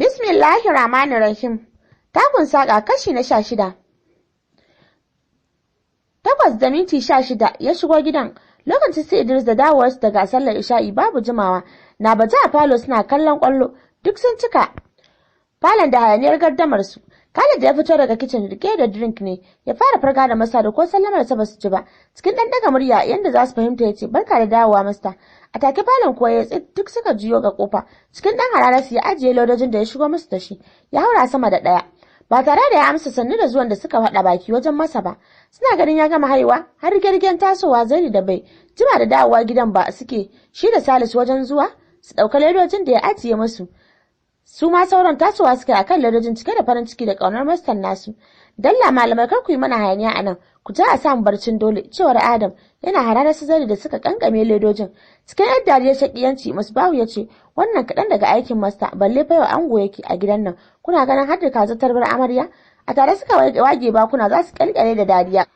Bismillahir Rahmanir Rahim. Takun saka kashi na 16. 8:16 ya shigo gidan. Lokacin sai Idris da dawowarsu daga sallar Isha'i babu jimawa. Na baje a falo suna kallon kwallo. Duk sun cika falon da hayaniyar gardamar su. Khalid ya fito daga kitchen rike da drink ne. Ya fara farga da masa da ko sallamar sa basu ji ba. Cikin dan daga murya yanda za su fahimta yace barka da dawowa masta. A take falon kuwa ya duk suka jiyo ga kofa. Cikin dan hararar ya ajiye lodojin da ya shigo musu da shi. Ya haura sama da daya. Ba tare da ya amsa sannu da zuwan da suka faɗa baki wajen masa ba. Suna ganin ya gama haihuwa har girgen tasowa Zaini da bai jima da dawowa gidan ba suke shi da Salisu wajen zuwa su dauka ledojin da ya ajiye musu. Su ma sauran tasowa suke akan ledojin cike da farin ciki da kaunar mastan nasu. Dalla malamai kar ku yi mana hayaniya anan. Ku ta a samu barcin dole cewar Adam yana hararar su Zaini da suka kankame ledojin. Cikin yar dariyar shakiyanci Musbahu ya ce wannan kaɗan daga aikin masta balle fa yau ango yake a gidan nan. Kuna ganin har da kaza tarbar amarya a tare suka wage bakuna za su kalkale da dariya.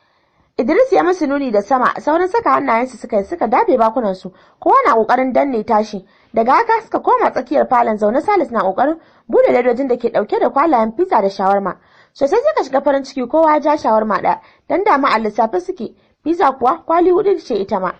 Idris ya musu nuni da sama sauran saka hannayensu suka dabe bakunan su kowa na kokarin danne tashi. Daga haka suka koma tsakiyar falon zaune Salis na kokarin bude ledojin da ke dauke da kwalayen pizza da shawarma. Sosai suka shiga farin ciki kowa ya ja shawarma ɗaya dan dama a lissafi suke pizza kuwa kwali 4 ce ita ma.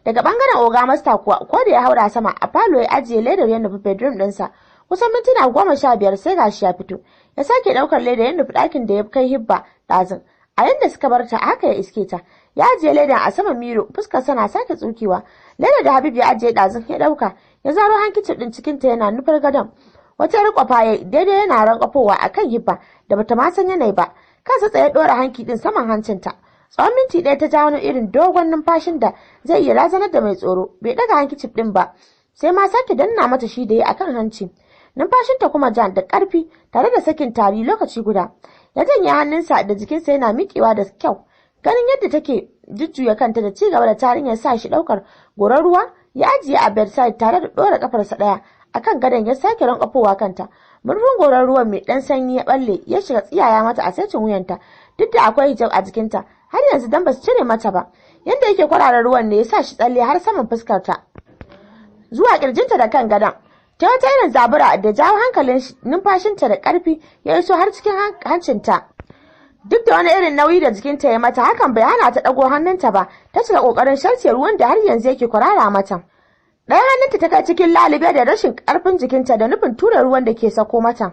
Daga bangaren Oga Masta kuwa ko da ya haura sama a falo ya ajiye ledar ya nufi bedroom ɗinsa. Kusan mintuna 15 sai gashi ya fito. Ya sake daukar ledar ya nufi ɗakin da ya kai hibba ɗazun. A yanda suka bar ta haka ya iske ta. Ya ajiye ledar a saman miro fuskar sana sake tsukewa. Ledar da Habib ya ajiye ɗazun ya dauka. Ya zaro hankicin ɗin cikin ta yana nufar gadon. Wata rikwafa ya daidai yana rankwafowa akan hibba da bata ma san yanayi ba. Kansa tsaye dora hanki din saman hancinta. Tsawon minti ɗaya ta ja wani irin dogon numfashin da zai iya razanar da mai tsoro. Bai daga hankicin din ba. Sai ma sake danna mata shi da yi akan hanci. Numfashinta kuma jan da ƙarfi tare da sakin tari lokaci guda. Ya janye hannunsa da jikinsa yana miƙewa da kyau. Ganin yadda take jujjuya kanta da ci gaba da tarin ya sa shi ɗaukar goron ruwa ya ajiye a bedside tare da ɗora ƙafarsa ɗaya akan gadon ya sake rankafowa kanta. Murfin goron ruwan mai ɗan sanyi ya balle ya shiga tsiyaya mata a saitin wuyanta duk da akwai hijab a jikinta har yanzu dan basu cire mata ba. Yanda yake kwarara ruwan ne ya sa shi tsalle har saman fuskarta zuwa kirjinta da kan gadon. Ta wata irin zabura da jawo hankalin numfashinta da ƙarfi ya iso har cikin hancinta. Duk da wani irin nauyi da jikinta ya mata hakan bai hana ta ɗago hannunta ba ta cika ƙoƙarin sharce ruwan da har yanzu yake kwarara mata. Ɗaya hannunta ta kai cikin lalube da rashin ƙarfin jikinta da nufin tura ruwan da ke sako mata.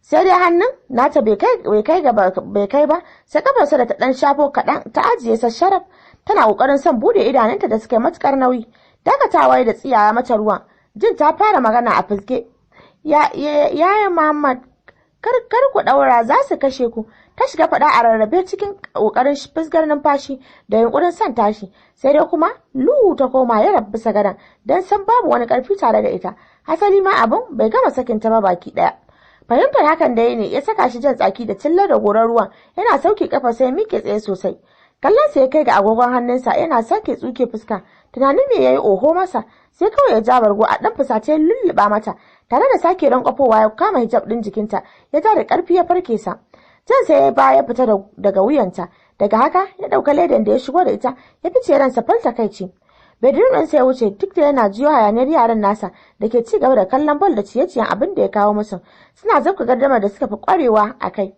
Sai dai hannun nata bai kai ba sai kafarsa da ta ɗan shafo kaɗan ta ajiye sa sharaf tana ƙoƙarin son bude idanunta da suka yi matuƙar nauyi. Dakatawa da tsiyaya mata ruwan. Jin ta fara magana a fuske. Yaya Muhammad kar ku daura za su kashe ku. Ta shiga faɗa a rarrabe cikin ƙoƙarin fusgar numfashi da yunkurin son tashi. Sai dai kuma luhu ta koma ya rabu bisa gadon don san babu wani ƙarfi tare da ita. Hasali ma abun bai gama sakin ta ba baki ɗaya. Fahimtar hakan da ne ya saka shi jan tsaki da cillar da goron ruwan yana sauke kafa sai miƙe tsaye sosai. Kallon sa ya kai ga agogon hannunsa yana sake tsuke fuska. Tunanin me yayi oho masa sai kawai ya ja bargo a dan fusace ya lulluba mata tare da sake rankwafowa ya kama hijab din jikinta ya ja da karfi ya farke sa. Jan sai ya baya fita daga wuyanta. Daga haka ya dauka ledan da ya shigo da ita ya fice ransa falta kaici. Bedroom din sai ya wuce duk da yana jiyo hayaniyar yaran nasa da ke ci gaba da kallon ball da ciye-ciyen abin da ya kawo musu. Suna zabka gardamar da suka fi kwarewa a kai.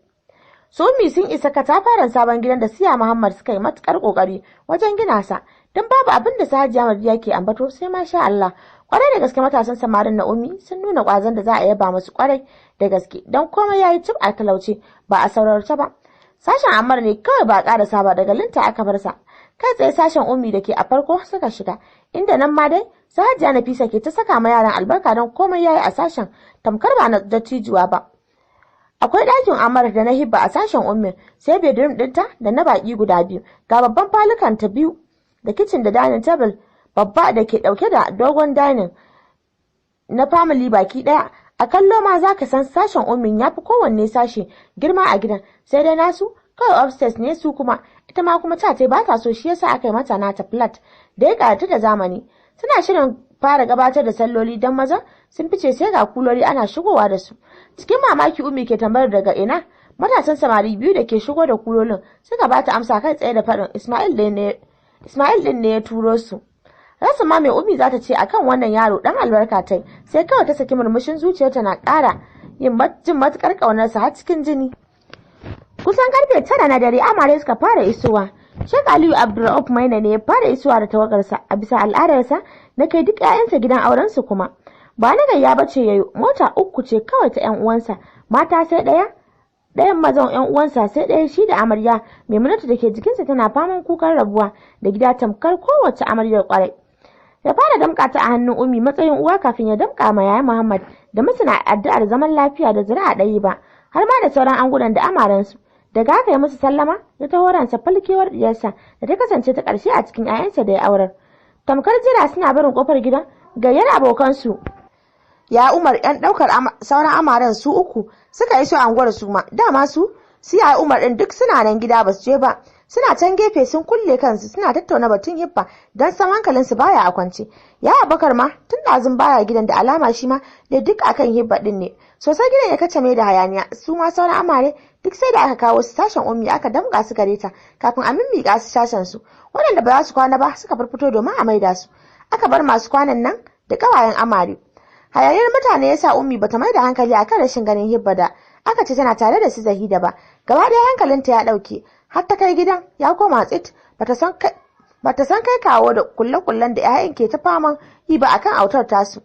Sumi sun isa katafaren sabon gidan da Siya Muhammad suka yi matukar kokari wajen gina sa. Don babu abin da Hajiya Mardiya ke ambato sai ma sha Allah. Kwarai da gaske matasan samarin Na'umi sun nuna kwazon da za a yaba musu kwarai da gaske don komai yayi cib a talauce ba a saurarta ba. Sashen Ammar ne kawai ba karasa ba daga linta aka bar sa. Kai tsaye sashen Ummi da ke a farko suka shiga inda nan ma dai Hajiya Nafisa ke ta saka ma yaran albarka don komai yayi a sashen tamkar ba na dattijuwa ba. Akwai ɗakin Ammar da na Hibba a sashen Ummi sai bedroom ɗinta da na baki guda biyu ga babban falukan ta biyu da kitchen da dining table babba da ke dauke da dogon dining na family baki daya. A kallo ma zaka san sashen Ummin yafi kowanne sashe girma a gidan sai dai nasu kawai upstairs ne su kuma ita ma kuma ta ba ta so shi yasa aka yi mata nata flat da ya karatu da zamani. Suna shirin fara gabatar da salloli dan maza sun fice sai ga kulori ana shigowa da su. Cikin mamaki Ummi ke tambayar daga ina matasan samari biyu da ke shigo da kulolin suka bata amsa kai tsaye da faɗin Ismail din ne ya turo su. Rasa ma mai Ummi za ta ce akan wannan yaro dan albarka tai sai kawai ta saki murmushin zuciyarta na ƙara jin matukar ƙaunarsa har cikin jini. Kusan karfe 9 na dare amare suka fara isowa. Sheikh Aliyu Abdurrauf Maina ne ya fara isowa da tawagarsa a bisa al'adarsa na kai duk 'ya'yansa gidan aurensu kuma. Ba na gayya bace yayo, mota 3 ce kawai ta 'yan uwansa, mata sai ɗayan mazan 'yan uwansa sai ɗaya shi da amarya Maimunatu da ke jikinsa tana faman kukan rabuwa da gida tamkar kowace amaryar kwarai. Ya fara damƙa ta a hannun Ummi matsayin uwa kafin ya damƙa ma yayin Muhammad da musuna addu'ar zaman lafiya da zuri'a ɗaya ba, har ma da sauran angunan da amaransu. Daga haka ya musu sallama ya taho ransa falkewar diyarsa da ta kasance ta ƙarshe a cikin 'ya'yansa da ya aurar. Tamkar jira suna barin kofar gidan gayyar abokansu. Ya Umar 'yan ɗaukar sauran amaran su 3 suka iso anguwar su ma. Dama su ya Umar ɗin duk suna nan gida ba su je ba. Suna can gefe sun kulle kansu suna tattauna batun hibba don san hankalinsu baya a kwance. Ya Abubakar ma tun ɗazun baya gidan da alama shi ma da duk akan hibba ɗin ne. Sosai gidan ya kace mai da hayaniya, su ma sauran amare duk sai da aka kawo su sashen Ummi aka damƙa su gare ta kafin a mimmiƙa su sashen su. Waɗanda ba za su kwana ba suka farfito domin a maida su. Aka bar masu kwanan nan da ƙawayen amare. Hayaniyar mutane ya sa Ummi bata mai da hankali akan rashin ganin hibba da aka ce tana tare da su Zahida ba. Gaba ɗaya hankalinta ya ɗauke, har ta kai gidan ya koma tsit, bata san kai kawo da kulle-kullen da 'ya'yan ke ta faman yi ba akan autar tasu.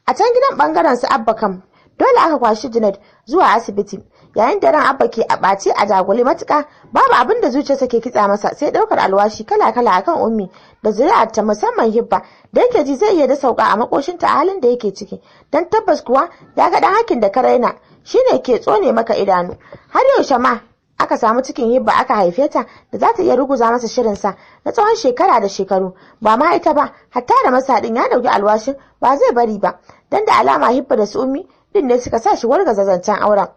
A can gidan bangaren su Abba kam dole aka kwashi Junaid zuwa asibiti, yayin da ran Abba ke a ɓace a jagule matuƙa. Babu abin da zuciyarsa ke kitsa masa sai ɗaukar alwashi kala-kala akan Ummi da zuri'arta musamman Hibba da yake ji zai iya da sauka a makoshinta a halin da yake ciki, dan tabbas kuwa ya ga dan hakin da ka raina shine ke tsone maka idanu. Har yaushe ma aka samu cikin Hibba aka haife ta da za ta iya ruguza masa shirinsa na tsawon shekara da shekaru. Ba ma ita ba, hatta da masadin ya dauki alwashin ba zai bari ba, dan da alama Hibba da su Ummi din ne suka sa shi wargaza zancen auren.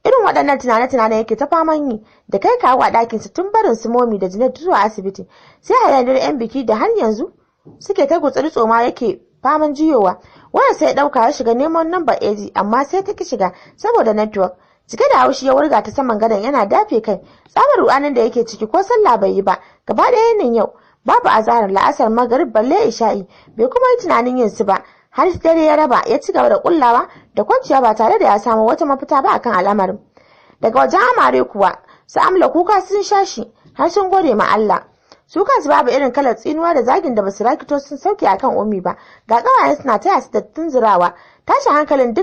Irin waɗannan tunane-tunane yake ta faman yi da kai kawo a ɗakinsa tun barin su Momi da Junaid zuwa asibiti, sai hayaniyar 'yan biki da har yanzu suke ta gutsuri tsoma yake faman jiyowa. Wanda sai ɗauka ya shiga neman namba AG amma sai ta ki shiga saboda network. Cike da haushi ya wurga ta saman gadon yana dafe kai, tsabar ru'anin da yake ciki ko sallah bai yi ba. Gaba ɗaya yinin yau babu azarar la'asar magarib balle isha'i, bai kuma yi tunanin yin su ba. Har dare ya raba ya ci gaba da kullawa da kwanciya ba tare da ya samu wata mafita ba akan al'amarin. Daga wajen amare kuwa su Amla kuka sun shashi har sun gode ma Allah. Su kansu babu irin kalar tsinuwa da zagin da basu rakito sun sauke akan Ummi ba. Ga kawayen suna taya su da tunzurawa. Tashin hankalin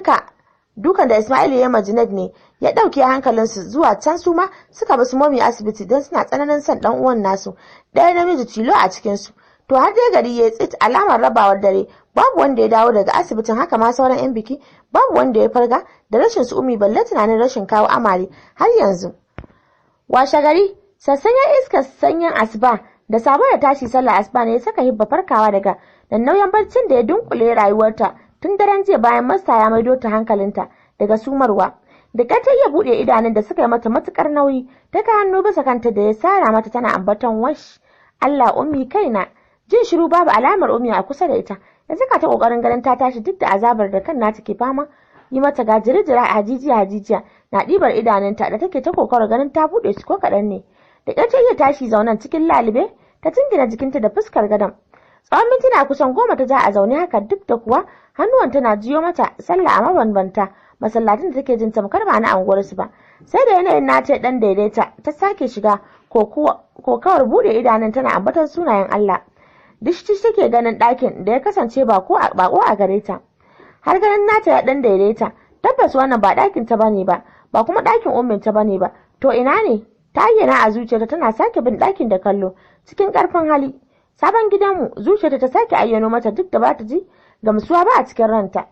dukan da Ismailu ya Junaid ne ya dauke hankalinsu zuwa can su ma suka basu Momi asibiti don suna tsananin son dan uwan nasu, ɗaya namiji tilo a cikin su. To har dai gari ya tsit alamar rabawar dare, babu wanda ya dawo daga asibitin, haka ma sauran 'yan biki babu wanda ya farga da rashin su Ummi balle tunanin rashin kawo amare har yanzu. Washe gari sassanyen iskar sanyin asuba da sabon da tashi sallar asuba ne ya saka Hibba farkawa daga nauyin barcin da ya dunkule rayuwarta tun daren jiya bayan masta ya maido ta hankalinta daga sumarwa. Da ta iya buɗe idanun da suka yi mata matukar nauyi, ta ka hannu bisa kanta da ya sara mata tana ambaton wash Allah Ummi kaina. Jin shiru babu alamar Ummi a kusa da ita, ya saka ta kokarin ganin ta tashi duk da azabar da kan nata ke fama yi mata ga jirjira a hajijiya na ɗibar idanunta da take ta kokarin ganin ta buɗe su ko kaɗan ne. Da ƙyar ta iya tashi zaunen cikin lalube ta jingina jikinta da fuskar gadon. Tsawon mintuna kusan 10 ta ja a zaune haka, duk da kuwa hannuwan tana jiyo mata sallah a mabambanta masallatin da take jin tamkar ba na anguwarsu ba. Sai da yanayin nata dan daidaita ta sake shiga kokawar buɗe idanun tana ambaton sunayen Allah. Dishi take ganin ɗakin da ya kasance bako a gare ta. Har ganin nata ya dan daidaita, tabbas wannan ba ɗakin ta bane ba kuma ɗakin ummin ta bane ba. To ina ne? Ta ayyana a zuciyarta tana sake bin ɗakin da kallo cikin ƙarfin hali. Sabon gidanmu, zuciyarta ta sake ayyano mata duk da ba ta ji gamsuwa ba a cikin ranta.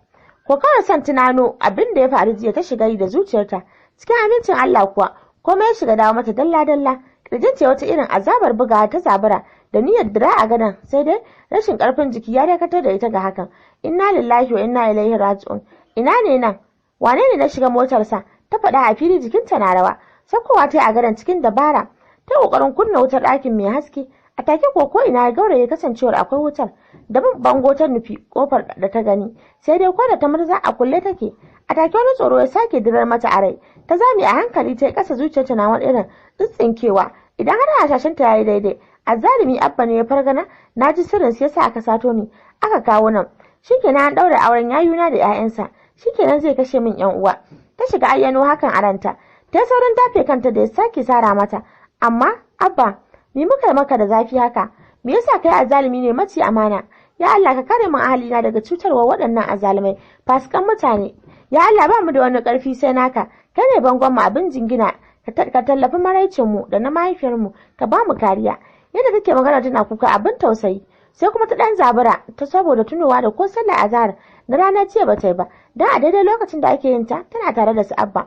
Ko kawai son tunano abin da ya faru jiya ta shiga yi da zuciyarta. Cikin amincin Allah kuwa komai ya shiga dawo mata dalla-dalla. Kirjin ce wata irin azabar bugawa ta zabura da niyyar dira a gadon, sai dai rashin karfin jiki ya dakatar da ita ga hakan. Inna lillahi wa inna ilaihi raji'un. Ina ne nan? Wane ne na shiga motarsa? Ta faɗa a fili, jikinta na rawa. Sakkowa ta yi a gadon cikin dabara. Ta kokarin kunna wutar ɗakin mai haske. A take ko ina ya gauraye kasancewar akwai wutar. Da bango ta nufi kofar da ta gani, sai dai ko da ta murza a kulle take. A take wani tsoro ya sake dirar mata a rai. Ta zame a hankali ta yi ƙasa, zuciyarta na wani irin tsintsinkewa. Idan har hashashinta ya yi daidai, azzalimi Abba ne ya fargana, na ji sirrin sai yasa aka sato ni aka kawo nan. Shikenan an daura auren yayuna da 'ya'yansa. Shikenan zai kashe min 'yan uwa. ta shiga ayyano hakan a ranta. Ta saurin dafe kanta da ya sake sara mata. Amma abba, me muka yi maka da zafi haka? Me yasa kai azalimi ne mace amana? Ya Allah ka kare min ahalina daga cutarwa waɗannan azalumai, fasikan mutane. Ya Allah ba mu da wani ƙarfi sai naka. Kai ne bangon mu abin jingina, ka tallafi maraicin mu da na mahaifiyar mu, ka ba mu kariya. Yadda take magana tana kuka abin tausayi. Sai kuma ta dan zabura ta saboda tunowa da ko sallar azhar na ranar jiya ba ta yi ba, dan a daidai lokacin da ake yin ta tana tare da su abba.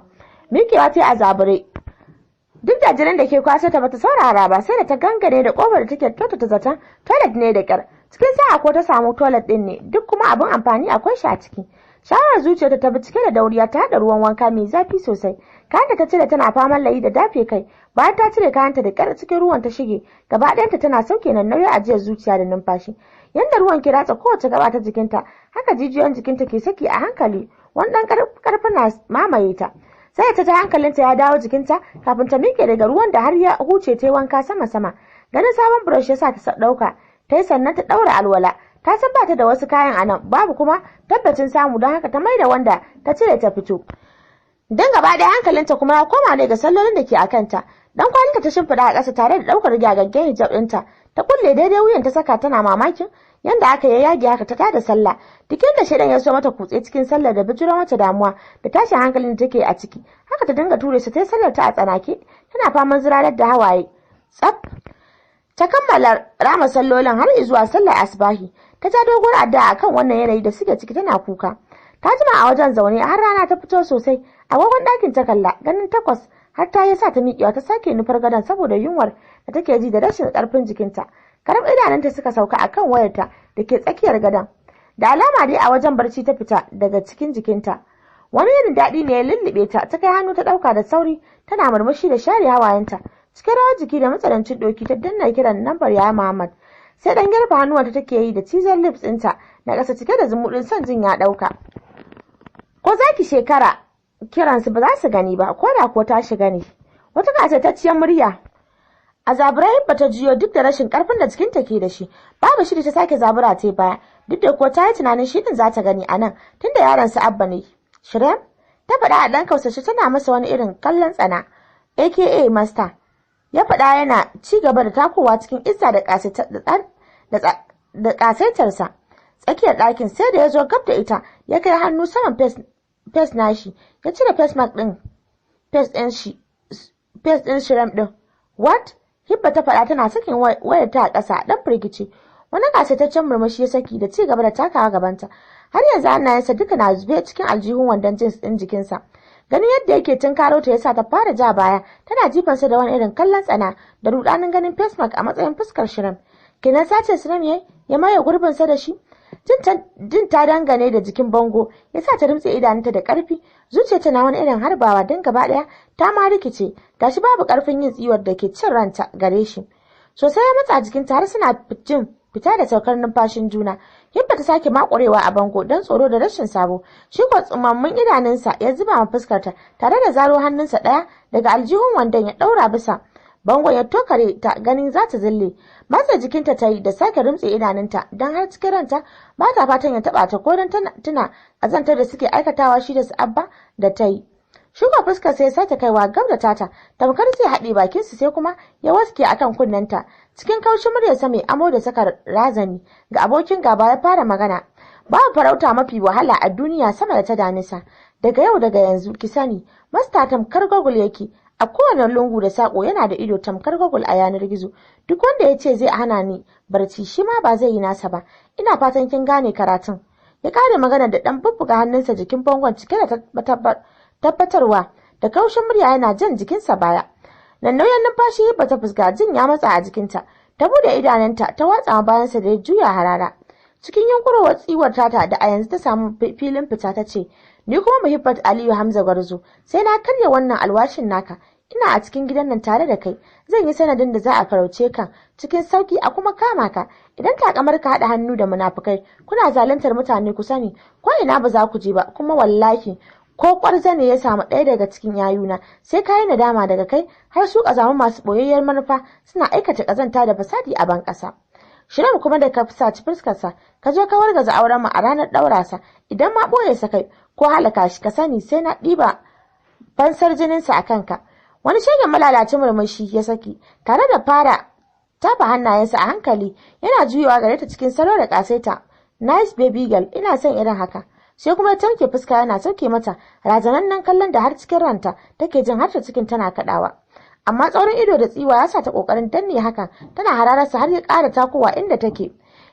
Mikewa ta yi a zabure. Duk da jinin da ke kwasa ta bata saurara ba sai da ta gangane da kofar da take ta zaton toilet ne da kyar. Cikin sa'a ko ta samu toilet din ne, duk kuma abin amfani akwai shi a ciki. Shawarar zuciyarta ta bi cike da dauriya ta haɗa ruwan wanka mai zafi sosai. Kayanta ta cire tana faman layi da dafe kai. Bayan ta cire kayanta da ƙyar cikin ruwan ta shige, gaba ɗayanta tana sauke nan nauyin ajiyar zuciya da numfashi. Yanda ruwan ke ratsa kowace gaba ta jikinta, haka jijiyoyin jikinta ke saki a hankali. Wani ɗan ƙarfin na mamaye ta. Sai ta hankalinta ya dawo jikinta kafin ta miƙe daga ruwan da har ya huce ta yi wanka sama-sama. Ganin sabon brush ya sa ta ɗauka, ta yi sannan ta ɗaura alwala. Ta san ba ta da wasu kayan anan, babu kuma tabbacin samu don haka ta maida wanda ta cire ta fito. Dan gaba ɗaya hankalinta kuma ya koma ne ga sallolin da ke a kanta. Dan kwalinta ta shimfiɗa a ƙasa tare da ɗaukar gyagaggen hijab ɗinta. Ta kulle daidai wuyan ta saka tana mamakin yanda aka ya yage haka ta tada sallah. Dikin da shedan ya so mata kutse cikin sallar da bijiro mata damuwa da tashin hankalin da take a ciki. Haka ta dinga ture su ta yi sallar ta a tsanake, tana faman zirarar da hawaye. Tsaf. Ta kammala rama sallolin har zuwa sallar asbahi. Ta ja doguwar addu'a akan wannan yanayi da suke ciki tana kuka. Ta jima a wajen zaune har rana ta fito sosai. Agogon ɗakin ta kalla ganin 8 har ta yasa ta miƙewa ta sake nufar gadon saboda yunwar da take ji da rashin ƙarfin jikinta. Karab idanunta suka sauka akan wayarta da ke tsakiyar gadon. Da alama dai a wajen barci ta fita daga cikin jikinta. Wani irin daɗi ne ya lullube ta, ta kai hannu ta ɗauka da sauri tana murmushi da share hawayenta. Cikin rawar jiki da matsanancin ɗoki ta danna kiran lambar ya Muhammad. Sai dan garba hannuwanta take yi da cizon lips ɗinta na ƙasa cike da zumuɗin son jin ya ɗauka. Ko zaki shekara kiransu ba za su gani ba, ko da ko ta shiga ne. Wata kasatacciyar murya a zabura ba ta jiyo duk da rashin ƙarfin da jikinta ke da shi. Babu shiri ta sake zabura ta baya, duk da ko ta yi tunanin shi din za ta gani a nan tunda yaron su abba ne. Shirem ta faɗa a ɗan kausashi tana masa wani irin kallon tsana. AKA Master ya faɗa yana ci gaba da takowa cikin izza da ƙasaitarsa. Tsakiyar ɗakin sai da ya zo gab da ita ya kai hannu saman face nashi ya cire face mask ɗin face ɗin Shirem ɗin. What? Hibba ta faɗa tana sakin wayar ta a ƙasa ɗan firgici. Wani ƙasaitaccen murmushi ya saki da ci gaba da takawa gabanta. Har yanzu hannayensa duka na zube cikin aljihun wandon jeans ɗin jikinsa. Ganin yadda yake tunkaro ta yasa ta fara ja baya, tana jifansa da wani irin kallon tsana da rudanin ganin face mask a matsayin fuskar Shirem. Kenan sace Shirem ya maye gurbinsa da shi? Jin ta dangane da jikin bango yasa ta rumtse idanunta da ƙarfi, zuciyarta na wani irin harbawa don gaba ɗaya ta ma rikice, gashi babu ƙarfin yin tsiwar da ke cin ranta gare shi. Sosai ya matsa jikinta har suna jin fita da saukar numfashin juna. Hibba ta sake makurewa a bango don tsoro da rashin sabo. Shi ko tsumammun idanunsa ya zuba ma fuskarta tare da zaro hannunsa ɗaya daga aljihun wandon ya ɗaura bisa bangon ya tokare ta ganin za ta zille. Matsa jikinta ta yi da sake rumtse idanunta don har cikin ranta ba ta fatan ya taɓa ta ko don tuna azantar da suke aikatawa shi da su abba da ta yi. Shuka fuskar sai ya sake kaiwa gab da tata, tamkar zai haɗe bakinsu sai kuma ya waske akan kunnenta. Cikin kaushin muryarsa mai amo da saka razani ga abokin gaba ya fara magana. Babu farauta mafi wahala a duniya sama da ta damisa. Daga yau daga yanzu ki sani, Masta tamkar Google yake. A kowane lungu da sako yana da ido tamkar Google a yanar gizo. Duk wanda ya ce zai hana ni barci shi ma ba zai yi nasa ba. Ina fatan kin gane karatun. Ya kare magana da ɗan bubbuga hannunsa jikin bangon cike da tabbatarwa da kaushin murya yana jan jikinsa baya. Nan nauyin numfashi ba ta fuska jin ya matsa a jikinta. Ta bude idanunta ta watsa bayansa da ya juya harara. Cikin yunkurowar tsiwar tata da a yanzu ta samu filin fita ta ce, ni kuma Muhibbat Aliyu Hamza Gwarzo, sai na karya wannan alwashin naka. Ina a cikin gidan nan tare da kai, zan yi sanadin da za a farauce ka cikin sauki a kuma kama ka. Idan takamar ka haɗa hannu da munafukai, kuna zaluntar mutane ku sani, ko ina ba za ku je ba, kuma wallahi ko kwarza ne ya samu ɗaya daga cikin yayuna sai ka yi nadama daga kai har su ƙazamu masu ɓoyayyar manufa suna aikata ƙazanta da fasadi a ban ƙasa. Shirem kuma da ka saci fuskarsa ka zo ka wargaza auren mu a ranar ɗaura sa, idan ma ɓoye sa kai ko halaka shi ka sani sai na ɗiba fansar jininsa a kanka. Wani shegen malalacin murmushi ya saki tare da fara tafa hannayensa a hankali, yana juyowa gare ta cikin salo da kasaita. Nice baby girl, ina son irin haka. Sai kuma ya tarke fuska yana sauke mata razanannen kallon da har cikin ranta take jin har ta cikin tana kadawa. Amma tsaurin ido da tsiwa ya sa ta kokarin danne haka, tana hararsa har ya ƙara takowa inda take.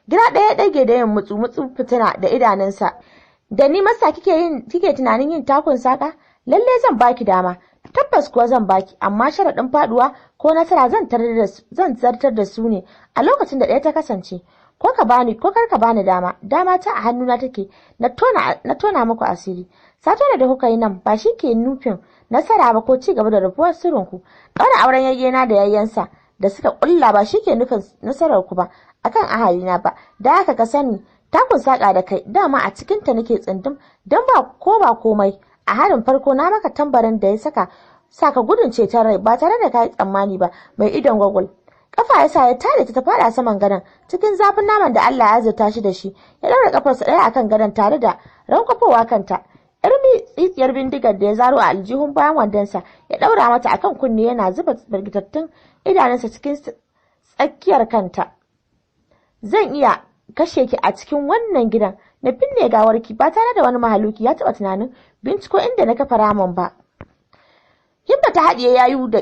Gira ɗaya ɗage da yin mutsu fitina da idanunsa. Da ni masa kike tunanin yin takun saka? Lalle zan baki dama. Tabbas kuwa zan baki, amma sharaɗin faduwa ko nasara zan zartar da su ne a lokacin da ɗaya ta kasance. Ko ka bani ko kar ka bani dama ta a hannuna take, na tona muku asiri. Satona da kuka yi nan ba shi ke nufin nasara ba ko ci gaba da rufuwar sirrinku. Ɗaura auren yayyena da yayyansa da suka ƙulla ba shi ke nufin nasarar ku ba akan ahalina ba. Da haka ka sani takun saƙa da kai dama a cikinta nake tsindum, don ba komai a harin farko na maka tambarin da ya saka gudun ceton rai ba tare da kai tsammani ba, mai idon gwagwal. Kafa yasa ya tare ta fada saman gadon cikin zafin naman da Allah ya azurta shi da shi. Ya daura kafarsa ɗaya akan gadon tare da rankwafowa kanta. Irmi tsitsiyar bindigar da ya zaro a aljihun bayan wandonsa ya daura mata akan kunne, yana zuba birgitattun idanunsa cikin tsakiyar kanta. Zan iya kashe ki a cikin wannan gidan na binne gawarki ba tare da wani mahaluki ya taba tunanin binciko inda na kafa ramin ba. Himma ta haɗiye yayu da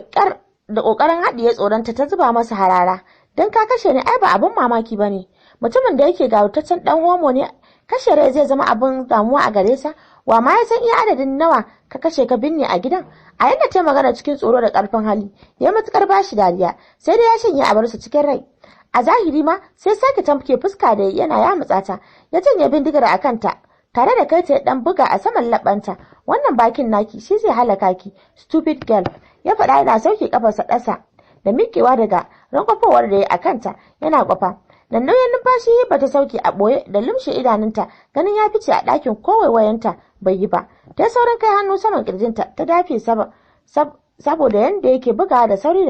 ƙoƙarin haɗiye tsoronta ta zuba masa harara. Don ka kashe ni ai ba abin mamaki ba ne. Mutumin da yake gawurtaccen ɗan homo ne, kashe rai zai zama abin damuwa a gare sa. Wa ma ya san iya adadin nawa ka kashe ka binne a gidan? A yadda ta magana cikin tsoro da ƙarfin hali, ya matuƙar bashi dariya, sai dai ya shanye a barsa cikin rai. A zahiri ma sai sake tamke fuska da yana ya mutsata, ya janye bindigar a kanta tare da kai ta dan buga a saman labanta. Wannan bakin naki shi zai halaka ki, stupid girl, ya faɗa yana sauke kafarsa ɗasa da miƙewa daga rankwafowar da ya a kanta yana kwafa. Dan nauyin numfashi ba ta sauke a ɓoye da lumshe idanunta, ganin ya fice a ɗakin kowaiwayenta bai yi ba. Ta saurin kai hannu saman kirjinta ta dafe saboda yanda yake bugawa da sauri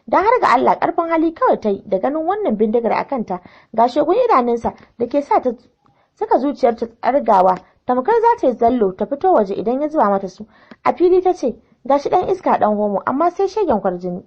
don har ga Allah karfin hali kawai ta yi da ganin wannan bindigar a kanta, ga shegun idanunsa da ke sa ta saka zuciyar ta tsargawa tamkar za ta yi zallo ta fito waje idan ya zuba mata su. A fili ta ce, gashi dan iska dan homo amma sai shegen kwarjini.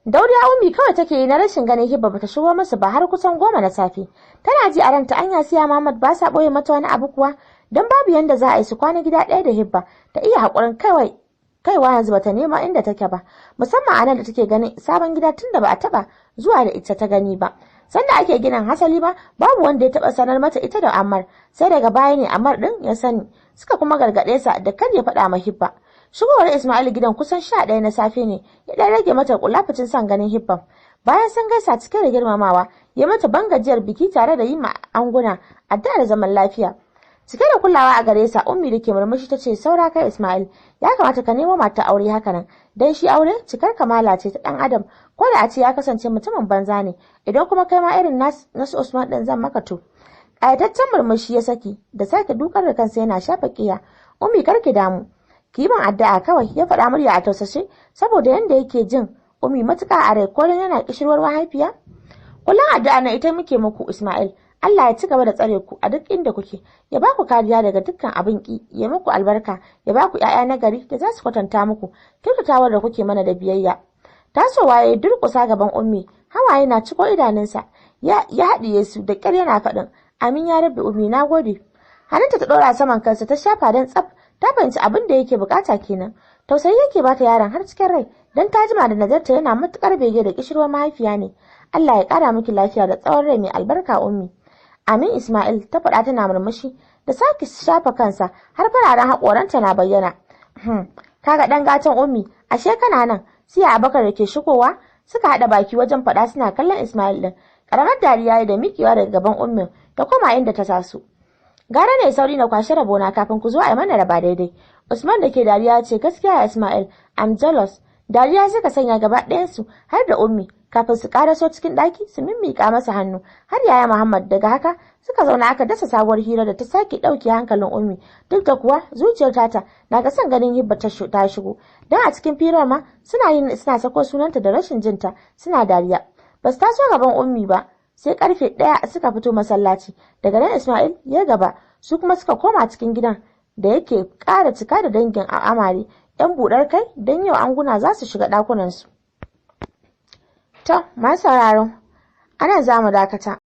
Dauriya Ummi kawai take yi na rashin ganin Hibba bata shigo masa ba har kusan 10 na safe. Tana ji a ranta anya siya Muhammad ba sa boye mata wani abu kuwa, don babu yanda za a yi su kwana gida ɗaya da Hibba ta iya hakurin kaiwa yanzu bata nema inda take ba, musamman anan da take ganin sabon gida tunda ba a taba zuwa da ita ta gani ba. Sanda ake ginin hasali ba babu wanda ya taba sanar mata ita da Ammar, sai daga baya ne Ammar din ya sani, suka kuma gargade sa da kar ya faɗa ma Hibba. Shigowar Ismail gidan kusan 11 na safe ne ya dan rage mata kulafacin san ganin Hibban. Bayan sun gaisa cike da girmamawa, ya mata bangajiyar biki tare da yi ma anguna addu'ar zaman lafiya. Cike da kulawa a gare sa, Ummi da ke murmushi ta ce, saura kai Ismail, ya kamata ka nemo mata aure haka nan, dan shi aure cikar kamala ce ta dan adam, ko da a ce ya kasance mutumin banza ne, idan kuma kai ma irin nasu Usman din zan maka to. Ƙayataccen murmushi ya saki da sake dukar da kansa yana shafa kiya. Ummi karki damu, ki yi min addu'a kawai, ya faɗa murya a tausashe saboda yanda yake jin Ummi matuƙa a rai, ko yana kishirwar mahaifiya. Kullum addu'a na ita muke muku Ismail, Allah ya ci gaba da tsare ku a duk inda kuke, ya ba ku kariya daga dukkan abin ki, ya muku albarka, ya ba ku ƴaƴa na gari da za su kwatanta muku kyautatawar da kuke mana da biyayya. Tasowa ya durƙusa gaban Ummi, hawaye na ciko idanunsa, ya haɗiye su da ƙyar yana faɗin, amin ya rabbi Ummi, na gode. Hannunta ta ɗora saman kansa ta shafa don tsaf, ta fahimci abin da yake bukata kenan. Tausayi yake bata yaron har cikin rai, don ta jima da nazarta yana matuƙar bege da kishirwar mahaifiya ne. Allah ya ƙara miki lafiya da tsawon rai mai albarka Ummi. Amin Ismail, ta faɗa tana murmushi da sake shafa kansa har fararen haƙoranta na bayyana. Kaga ɗan gatan Ummi, ashe kana nan. Siya Abakar da ke shigowa suka haɗa baki wajen faɗa suna kallon Ismail ɗin. Ƙaramar dariya da miƙewa daga gaban Ummin da koma inda ta taso. Gara ne sauri na kwashe rabona kafin ku zo a yi mana raba daidai. Usman da ke dariya ce, gaskiya Ismail, I'm jealous. Dariya suka sanya gaba ɗayansu har da Ummi kafin su karaso cikin ɗaki su mimmiƙa masa hannu har yaya Muhammad. Daga haka suka zauna aka dasa sabuwar hira da ta sake ɗauke hankalin Ummi, duk da kuwa zuciyar tata na ga son ganin Hibba ta shigo, don a cikin firar ma suna sako sunanta da rashin jinta suna dariya. Ba su taso gaban Ummi ba sai karfe 1 suka fito masallaci. Daga nan Ismail ya gaba, su kuma suka koma cikin gidan da yake ƙara cika da dangin amare 'yan buɗar kai don yau anguna za su shiga ɗakunansu. To, masu sauraro, anan za mu dakata.